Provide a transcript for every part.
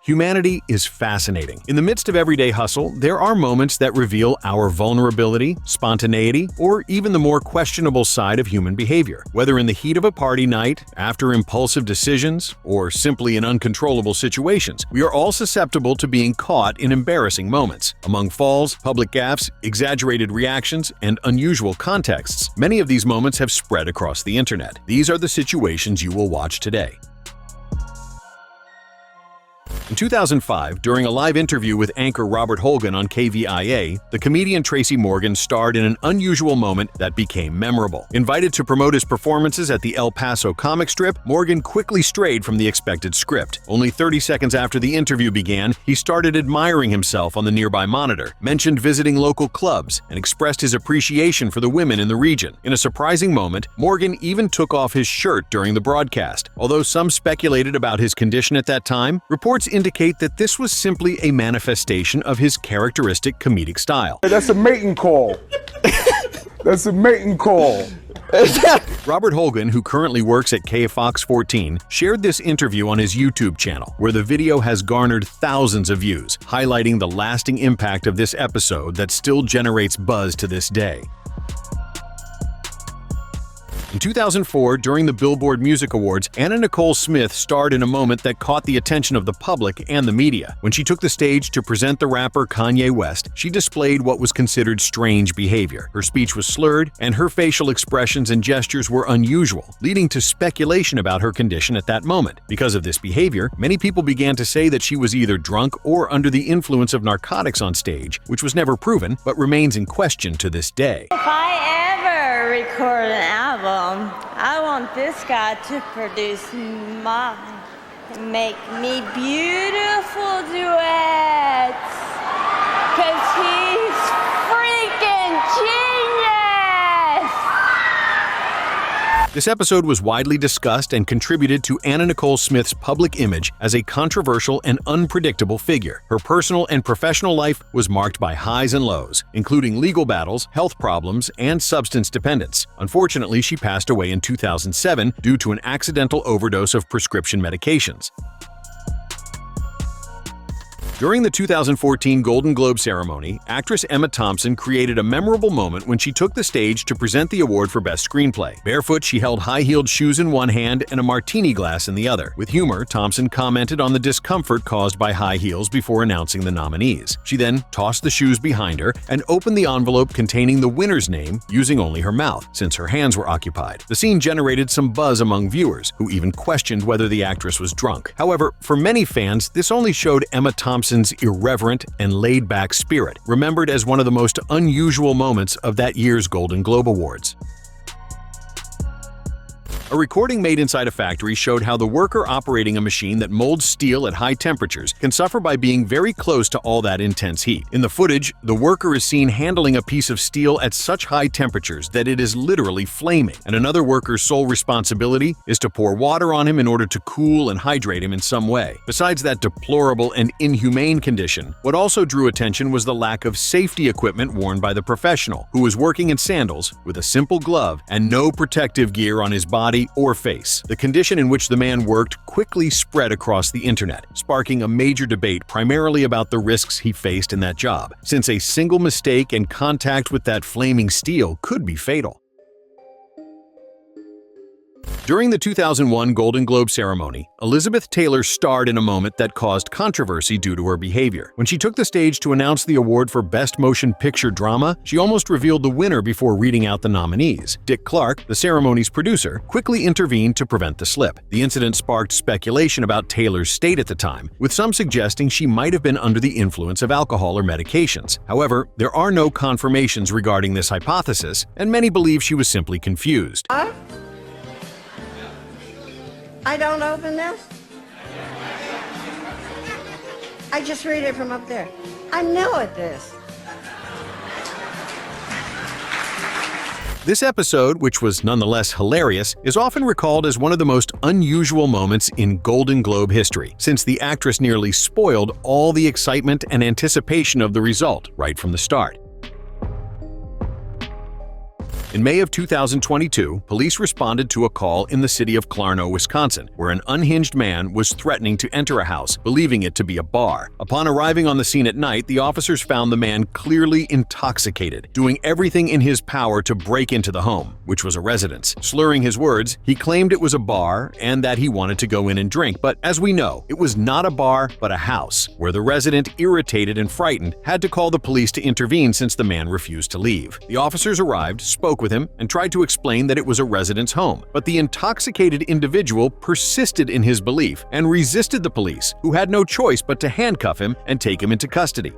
Humanity is fascinating. In the midst of everyday hustle, there are moments that reveal our vulnerability, spontaneity, or even the more questionable side of human behavior. Whether in the heat of a party night, after impulsive decisions, or simply in uncontrollable situations, we are all susceptible to being caught in embarrassing moments. Among falls, public gaffes, exaggerated reactions, and unusual contexts, many of these moments have spread across the internet. These are the situations you will watch today. In 2005, during a live interview with anchor Robert Holgan on KVIA, the comedian Tracy Morgan starred in an unusual moment that became memorable. Invited to promote his performances at the El Paso comic strip, Morgan quickly strayed from the expected script. Only 30 seconds after the interview began, he started admiring himself on the nearby monitor, mentioned visiting local clubs, and expressed his appreciation for the women in the region. In a surprising moment, Morgan even took off his shirt during the broadcast. Although some speculated about his condition at that time, reports indicate that this was simply a manifestation of his characteristic comedic style. That's a mating call. That's a mating call. Robert Holgan, who currently works at KFox 14, shared this interview on his YouTube channel, where the video has garnered thousands of views, highlighting the lasting impact of this episode that still generates buzz to this day. In 2004, during the Billboard Music Awards, Anna Nicole Smith starred in a moment that caught the attention of the public and the media. When she took the stage to present the rapper Kanye West, she displayed what was considered strange behavior. Her speech was slurred, and her facial expressions and gestures were unusual, leading to speculation about her condition at that moment. Because of this behavior, many people began to say that she was either drunk or under the influence of narcotics on stage, which was never proven, but remains in question to this day. If I ever record an album, I want this guy to produce mine, make me beautiful duets, 'cause he's freaking genius! This episode was widely discussed and contributed to Anna Nicole Smith's public image as a controversial and unpredictable figure. Her personal and professional life was marked by highs and lows, including legal battles, health problems, and substance dependence. Unfortunately, she passed away in 2007 due to an accidental overdose of prescription medications. During the 2014 Golden Globe ceremony, actress Emma Thompson created a memorable moment when she took the stage to present the award for Best Screenplay. Barefoot, she held high-heeled shoes in one hand and a martini glass in the other. With humor, Thompson commented on the discomfort caused by high heels before announcing the nominees. She then tossed the shoes behind her and opened the envelope containing the winner's name using only her mouth, since her hands were occupied. The scene generated some buzz among viewers, who even questioned whether the actress was drunk. However, for many fans, this only showed Emma Thompson's irreverent and laid-back spirit, remembered as one of the most unusual moments of that year's Golden Globe Awards. A recording made inside a factory showed how the worker operating a machine that molds steel at high temperatures can suffer by being very close to all that intense heat. In the footage, the worker is seen handling a piece of steel at such high temperatures that it is literally flaming, and another worker's sole responsibility is to pour water on him in order to cool and hydrate him in some way. Besides that deplorable and inhumane condition, what also drew attention was the lack of safety equipment worn by the professional, who was working in sandals with a simple glove and no protective gear on his body or face. The condition in which the man worked quickly spread across the internet, sparking a major debate primarily about the risks he faced in that job, since a single mistake and contact with that flaming steel could be fatal. During the 2001 Golden Globe ceremony, Elizabeth Taylor starred in a moment that caused controversy due to her behavior. When she took the stage to announce the award for Best Motion Picture Drama, she almost revealed the winner before reading out the nominees. Dick Clark, the ceremony's producer, quickly intervened to prevent the slip. The incident sparked speculation about Taylor's state at the time, with some suggesting she might have been under the influence of alcohol or medications. However, there are no confirmations regarding this hypothesis, and many believe she was simply confused. I don't open this. I just read it from up there. I know it is. This episode, which was nonetheless hilarious, is often recalled as one of the most unusual moments in Golden Globe history, since the actress nearly spoiled all the excitement and anticipation of the result right from the start. In May of 2022, police responded to a call in the city of Clarno, Wisconsin, where an unhinged man was threatening to enter a house, believing it to be a bar. Upon arriving on the scene at night, the officers found the man clearly intoxicated, doing everything in his power to break into the home, which was a residence. Slurring his words, he claimed it was a bar and that he wanted to go in and drink, but as we know, it was not a bar but a house, where the resident, irritated and frightened, had to call the police to intervene since the man refused to leave. The officers arrived, spoke with him, and tried to explain that it was a resident's home. But the intoxicated individual persisted in his belief and resisted the police, who had no choice but to handcuff him and take him into custody.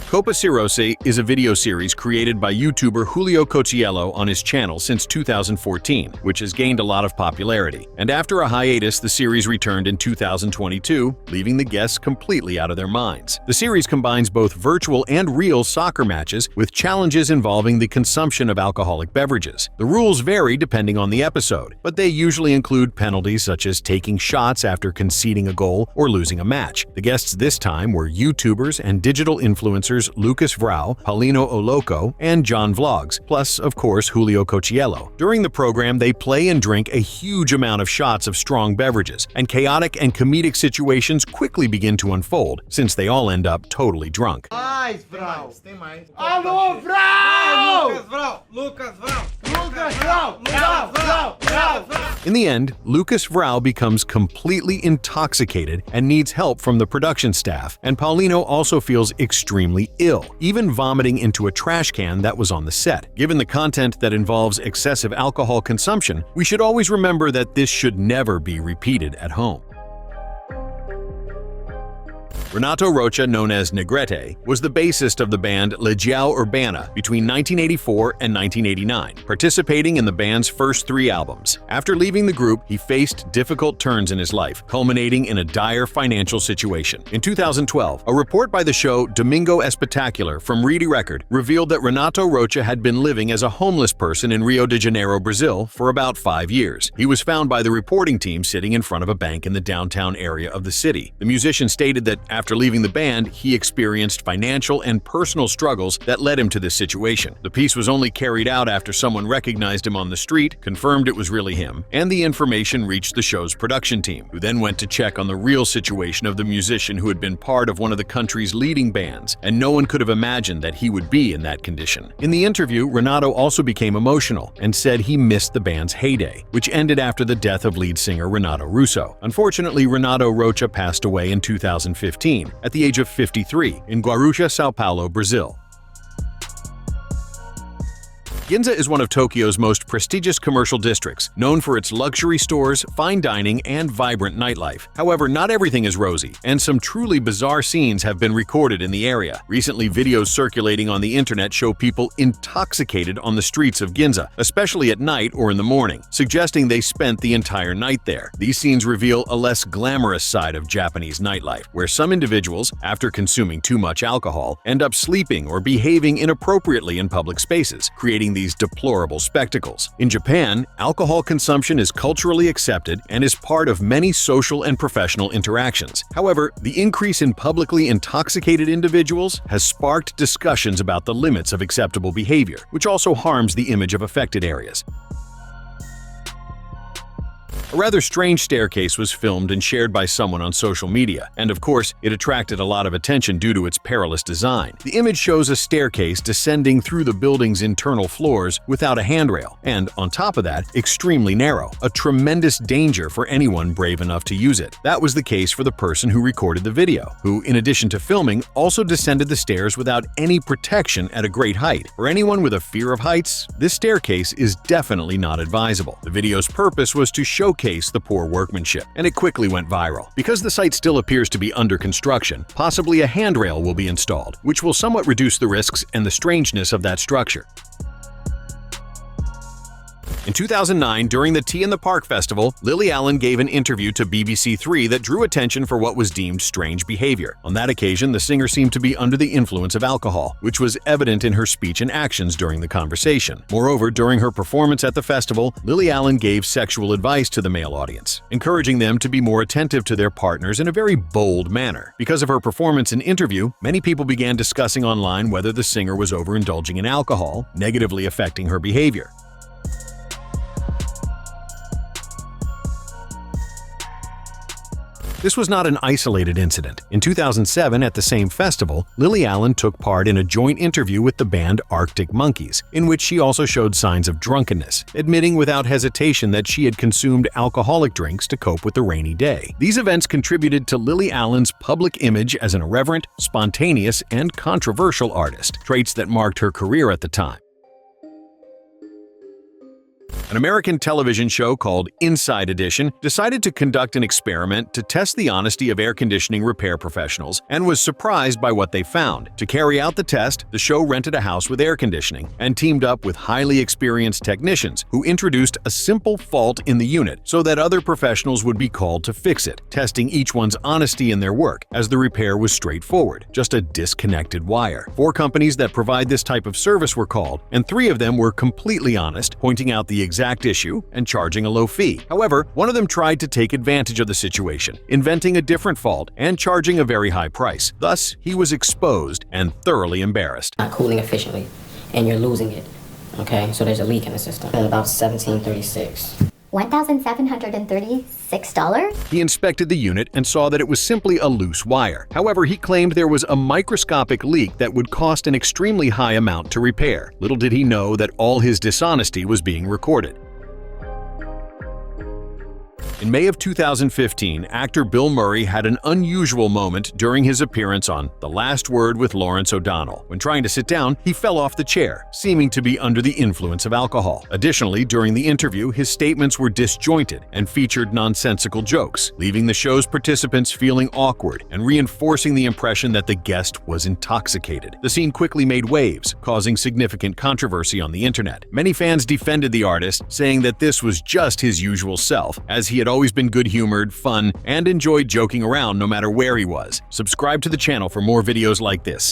Copa Cirrose is a video series created by YouTuber Julio Cochiello on his channel since 2014, which has gained a lot of popularity. And after a hiatus, the series returned in 2022, leaving the guests completely out of their minds. The series combines both virtual and real soccer matches with challenges involving the consumption of alcoholic beverages. The rules vary depending on the episode, but they usually include penalties such as taking shots after conceding a goal or losing a match. The guests this time were YouTubers and digital influencers Lucas Vrau, Paulino Oloco, and John Vlogs, plus, of course, Julio Cochiello. During the program, they play and drink a huge amount of shots of strong beverages, and chaotic and comedic situations quickly begin to unfold, since they all end up totally drunk. Alô, Vrau! Lucas Vrau! In the end, Lucas Vrau becomes completely intoxicated and needs help from the production staff, and Paulino also feels extremely ill, even vomiting into a trash can that was on the set. Given the content that involves excessive alcohol consumption, we should always remember that this should never be repeated at home. Renato Rocha, known as Negrete, was the bassist of the band Legião Urbana between 1984 and 1989, participating in the band's first 3 albums. After leaving the group, he faced difficult turns in his life, culminating in a dire financial situation. In 2012, a report by the show Domingo Espetacular from Reedy Record revealed that Renato Rocha had been living as a homeless person in Rio de Janeiro, Brazil, for about 5 years. He was found by the reporting team sitting in front of a bank in the downtown area of the city. The musician stated that after leaving the band, he experienced financial and personal struggles that led him to this situation. The piece was only carried out after someone recognized him on the street, confirmed it was really him, and the information reached the show's production team, who then went to check on the real situation of the musician who had been part of one of the country's leading bands, and no one could have imagined that he would be in that condition. In the interview, Renato also became emotional and said he missed the band's heyday, which ended after the death of lead singer Renato Russo. Unfortunately, Renato Rocha passed away in 2015 at the age of 53 in Guarujá, Sao Paulo, Brazil. Ginza is one of Tokyo's most prestigious commercial districts, known for its luxury stores, fine dining, and vibrant nightlife. However, not everything is rosy, and some truly bizarre scenes have been recorded in the area. Recently, videos circulating on the internet show people intoxicated on the streets of Ginza, especially at night or in the morning, suggesting they spent the entire night there. These scenes reveal a less glamorous side of Japanese nightlife, where some individuals, after consuming too much alcohol, end up sleeping or behaving inappropriately in public spaces, creating these deplorable spectacles. In Japan, alcohol consumption is culturally accepted and is part of many social and professional interactions. However, the increase in publicly intoxicated individuals has sparked discussions about the limits of acceptable behavior, which also harms the image of affected areas. A rather strange staircase was filmed and shared by someone on social media, and of course, it attracted a lot of attention due to its perilous design. The image shows a staircase descending through the building's internal floors without a handrail, and on top of that, extremely narrow, a tremendous danger for anyone brave enough to use it. That was the case for the person who recorded the video, who, in addition to filming, also descended the stairs without any protection at a great height. For anyone with a fear of heights, this staircase is definitely not advisable. The video's purpose was to showcase the poor workmanship, and it quickly went viral. Because the site still appears to be under construction, possibly a handrail will be installed, which will somewhat reduce the risks and the strangeness of that structure. In 2009, during the Tea in the Park Festival, Lily Allen gave an interview to BBC Three that drew attention for what was deemed strange behavior. On that occasion, the singer seemed to be under the influence of alcohol, which was evident in her speech and actions during the conversation. Moreover, during her performance at the festival, Lily Allen gave sexual advice to the male audience, encouraging them to be more attentive to their partners in a very bold manner. Because of her performance and interview, many people began discussing online whether the singer was overindulging in alcohol, negatively affecting her behavior. This was not an isolated incident. In 2007, at the same festival, Lily Allen took part in a joint interview with the band Arctic Monkeys, in which she also showed signs of drunkenness, admitting without hesitation that she had consumed alcoholic drinks to cope with the rainy day. These events contributed to Lily Allen's public image as an irreverent, spontaneous, and controversial artist, traits that marked her career at the time. An American television show called Inside Edition decided to conduct an experiment to test the honesty of air conditioning repair professionals and was surprised by what they found. To carry out the test, the show rented a house with air conditioning and teamed up with highly experienced technicians who introduced a simple fault in the unit so that other professionals would be called to fix it, testing each one's honesty in their work, as the repair was straightforward, just a disconnected wire. 4 companies that provide this type of service were called, and 3 of them were completely honest, pointing out the exact issue and charging a low fee. However, one of them tried to take advantage of the situation, inventing a different fault and charging a very high price. Thus, he was exposed and thoroughly embarrassed. Not cooling efficiently, and you're losing it. Okay, so there's a leak in the system. At about $1,736. $1,736? He inspected the unit and saw that it was simply a loose wire. However, he claimed there was a microscopic leak that would cost an extremely high amount to repair. Little did he know that all his dishonesty was being recorded. In May of 2015, actor Bill Murray had an unusual moment during his appearance on The Last Word with Lawrence O'Donnell. When trying to sit down, he fell off the chair, seeming to be under the influence of alcohol. Additionally, during the interview, his statements were disjointed and featured nonsensical jokes, leaving the show's participants feeling awkward and reinforcing the impression that the guest was intoxicated. The scene quickly made waves, causing significant controversy on the internet. Many fans defended the artist, saying that this was just his usual self, as he had always been good-humored, fun, and enjoyed joking around no matter where he was. Subscribe to the channel for more videos like this.